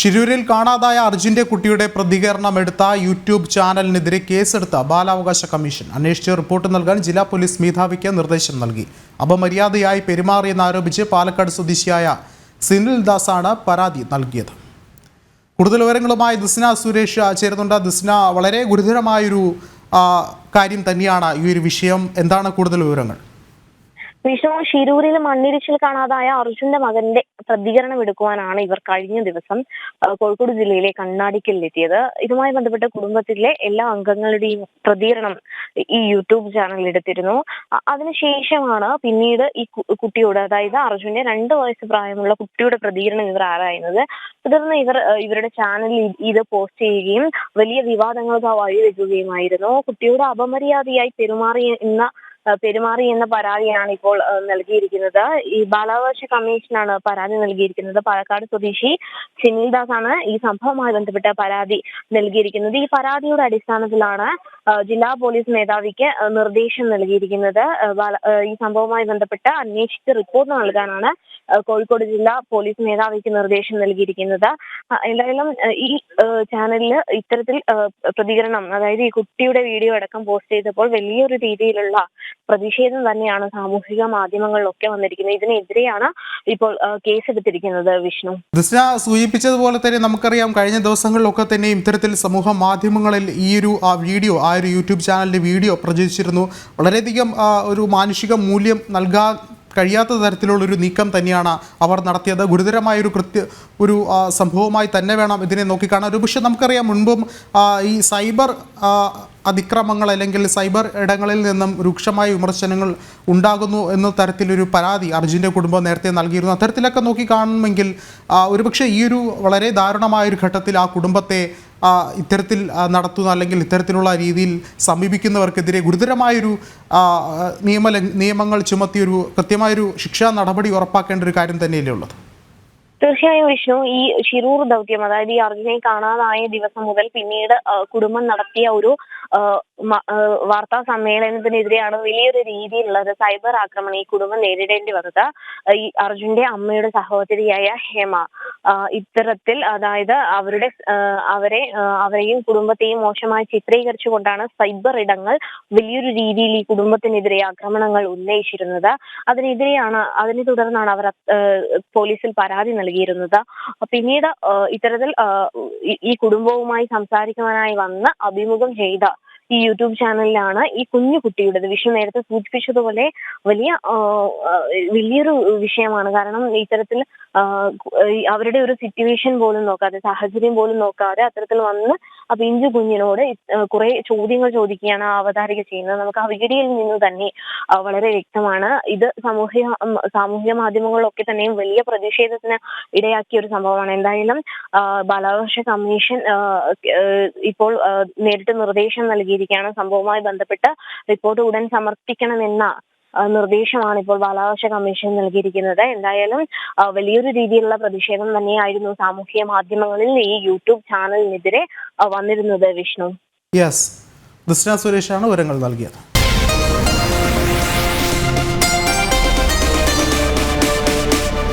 ഷിരൂരിൽ കാണാതായ അർജുന്റെ കുട്ടിയുടെ പ്രതികരണം എടുത്ത യൂട്യൂബ് ചാനലിനെതിരെ കേസെടുത്ത ബാലാവകാശ കമ്മീഷൻ അന്വേഷിച്ച് റിപ്പോർട്ട് നൽകാൻ ജില്ലാ പോലീസ് മേധാവിക്ക് നിർദ്ദേശം നൽകി. അപമര്യാദയായി പെരുമാറിയെന്നാരോപിച്ച് പാലക്കാട് സ്വദേശിയായ സിനിൽ ദാസാണ് പരാതി നൽകിയത്. കൂടുതൽ വിവരങ്ങളുമായി ദിസ്ന സുരേഷ് ചേരുന്നുണ്ട്. ദിസ്ന, വളരെ ഗുരുതരമായൊരു കാര്യം തന്നെയാണ് ഈ ഒരു വിഷയം. എന്താണ് കൂടുതൽ വിവരങ്ങൾ? വിഷ്ണു, ഷിരൂരിൽ മണ്ണിടിച്ചിൽ കാണാതായ അർജുന്റെ മകന്റെ പ്രതികരണം എടുക്കുവാനാണ് ഇവർ കഴിഞ്ഞ ദിവസം കോഴിക്കോട് ജില്ലയിലെ കണ്ണാടിക്കലിലെത്തിയത്. ഇതുമായി ബന്ധപ്പെട്ട കുടുംബത്തിലെ എല്ലാ അംഗങ്ങളുടെയും പ്രതികരണം ഈ യൂട്യൂബ് ചാനൽ എടുത്തിരുന്നു. അതിനുശേഷമാണ് പിന്നീട് ഈ കുട്ടിയോട്, അതായത് അർജുന്റെ 2 വയസ്സ് പ്രായമുള്ള കുട്ടിയുടെ പ്രതികരണം ഇവർ ആരായുന്നത്. തുടർന്ന് ഇവരുടെ ചാനലിൽ ഇത് പോസ്റ്റ് ചെയ്യുകയും വലിയ വിവാദങ്ങൾക്ക് വഴിവെക്കുകയുമായിരുന്നു. കുട്ടിയോട് അപമര്യാദയായി പെരുമാറി എന്ന പരാതിയാണ് ഇപ്പോൾ നൽകിയിരിക്കുന്നത്. ഈ ബാലാവകാശ കമ്മീഷനാണ് പരാതി നൽകിയിരിക്കുന്നത്. പാലക്കാട് സ്വദേശി സിനിൽ ദാസ് ആണ് ഈ സംഭവവുമായി ബന്ധപ്പെട്ട പരാതി നൽകിയിരിക്കുന്നത്. ഈ പരാതിയുടെ അടിസ്ഥാനത്തിലാണ് ജില്ലാ പോലീസ് മേധാവിക്ക് നിർദ്ദേശം നൽകിയിരിക്കുന്നത്. ഈ സംഭവവുമായി ബന്ധപ്പെട്ട് അന്വേഷിച്ച് റിപ്പോർട്ട് നൽകാനാണ് കോഴിക്കോട് ജില്ലാ പോലീസ് മേധാവിക്ക് നിർദ്ദേശം നൽകിയിരിക്കുന്നത്. എന്തായാലും ഈ ചാനലിൽ ഇത്തരത്തിൽ പ്രതികരണം, അതായത് ഈ കുട്ടിയുടെ വീഡിയോ അടക്കം പോസ്റ്റ് ചെയ്തപ്പോൾ വലിയൊരു രീതിയിലുള്ള പ്രതിഷേധം തന്നെയാണ് സാമൂഹിക മാധ്യമങ്ങളിലൊക്കെ വന്നിരിക്കുന്നത്. ഇതിനെതിരെയാണ് ഇപ്പോൾ കേസെടുത്തിരിക്കുന്നത്. വിഷ്ണു, ദിസ്ന സൂചിപ്പിച്ചതുപോലെ തന്നെ നമുക്കറിയാം, കഴിഞ്ഞ ദിവസങ്ങളിലൊക്കെ തന്നെ ഇത്തരത്തിൽ സമൂഹ മാധ്യമങ്ങളിൽ ഈ ഒരു വീഡിയോ, ആ ഒരു യൂട്യൂബ് ചാനലിന്റെ വീഡിയോ പ്രചരിച്ചിരുന്നു. വളരെയധികം ഒരു മാനുഷിക മൂല്യം നൽകാൻ കഴിയാത്ത തരത്തിലുള്ളൊരു നീക്കം തന്നെയാണ് അവർ നടത്തിയത്. ഗുരുതരമായൊരു സംഭവമായി തന്നെ വേണം ഇതിനെ നോക്കിക്കാണാൻ. ഒരുപക്ഷെ നമുക്കറിയാം, മുൻപും ഈ സൈബർ അതിക്രമങ്ങൾ അല്ലെങ്കിൽ സൈബർ ഇടങ്ങളിൽ നിന്നും രൂക്ഷമായ വിമർശനങ്ങൾ ഉണ്ടാകുന്നു എന്ന തരത്തിലൊരു പരാതി അർജുൻ്റെ കുടുംബം നേരത്തെ നൽകിയിരുന്നു. അത്തരത്തിലൊക്കെ നോക്കിക്കാണുമെങ്കിൽ ഒരുപക്ഷെ ഈ ഒരു വളരെ ദാരുണമായൊരു ഘട്ടത്തിൽ ആ കുടുംബത്തെ ഇത്തരത്തിൽ നടത്തുന്ന അല്ലെങ്കിൽ ഇത്തരത്തിലുള്ള രീതിയിൽ സമീപിക്കുന്നവർക്കെതിരെ ഗുരുതരമായൊരു നിയമങ്ങൾ ചുമത്തിയൊരു കൃത്യമായൊരു ശിക്ഷാ നടപടി ഉറപ്പാക്കേണ്ട ഒരു കാര്യം തന്നെയല്ലേ ഉള്ളത്? തീർച്ചയായും വിഷ്ണു, ഈ ഷിരൂർ ദൗത്യം, അതായത് ഈ അർജുനെ കാണാതായ ദിവസം മുതൽ പിന്നീട് കുടുംബം നടത്തിയ ഒരു വാർത്താ സമ്മേളനത്തിനെതിരെയാണ് വലിയൊരു രീതിയിലുള്ള സൈബർ ആക്രമണം ഈ കുടുംബം നേരിടേണ്ടി വന്നത്. ഈ അർജുന്റെ അമ്മയുടെ സഹോദരിയായ ഹേമ ഇത്തരത്തിൽ, അതായത് അവരെയും കുടുംബത്തെയും മോശമായി ചിത്രീകരിച്ചുകൊണ്ടാണ് സൈബർ ഇടങ്ങൾ വലിയൊരു രീതിയിൽ ഈ കുടുംബത്തിനെതിരെ ആക്രമണങ്ങൾ ഉന്നയിച്ചിരുന്നത്. അതിനെ തുടർന്നാണ് അവർ പോലീസിൽ പരാതി നൽകിയിരുന്നത്. പിന്നീട് ഇത്തരത്തിൽ ഈ കുടുംബവുമായി സംസാരിക്കുവാനായി വന്ന് അഭിമുഖം ചെയ്ത ഈ യൂട്യൂബ് ചാനലിലാണ് ഈ കുഞ്ഞു കുട്ടിയുടേത്. വിഷ്ണു നേരത്തെ സൂചിപ്പിച്ചതുപോലെ വലിയൊരു വിഷയമാണ്. കാരണം ഇത്തരത്തിൽ അവരുടെ ഒരു സിറ്റുവേഷൻ പോലും നോക്കാതെ, സാഹചര്യം പോലും നോക്കാതെ അത്തരത്തിൽ വന്ന് ആ പിഞ്ചു കുഞ്ഞിനോട് കുറെ ചോദ്യങ്ങൾ ചോദിക്കുകയാണ് അവതാരിക ചെയ്യുന്നത്. നമുക്ക് ആ വീഡിയോയിൽ നിന്ന് തന്നെ വളരെ വ്യക്തമാണ്. ഇത് സാമൂഹിക മാധ്യമങ്ങളിലൊക്കെ തന്നെയും വലിയ പ്രതിഷേധത്തിന് ഇടയാക്കിയ ഒരു സംഭവമാണ്. എന്തായാലും ബാലാവകാശ കമ്മീഷൻ ഇപ്പോൾ നേരിട്ട് നിർദ്ദേശം നൽകിയിരിക്കുകയാണ്. സംഭവവുമായി ബന്ധപ്പെട്ട് റിപ്പോർട്ട് ഉടൻ സമർപ്പിക്കണമെന്ന നിർദ്ദേശമാണ് ഇപ്പോൾ ബാലാവകാശ കമ്മീഷൻ നൽകിയിരിക്കുന്നത്. എന്തായാലും വലിയൊരു രീതിയിലുള്ള പ്രതിഷേധം തന്നെയായിരുന്നു സാമൂഹ്യ മാധ്യമങ്ങളിൽ ഈ യൂട്യൂബ് ചാനലിനെതിരെ വന്നിരുന്നത്. വിഷ്ണു, ദിസ്ന സുരേഷാണ് വിവരങ്ങൾ നൽകിയത്.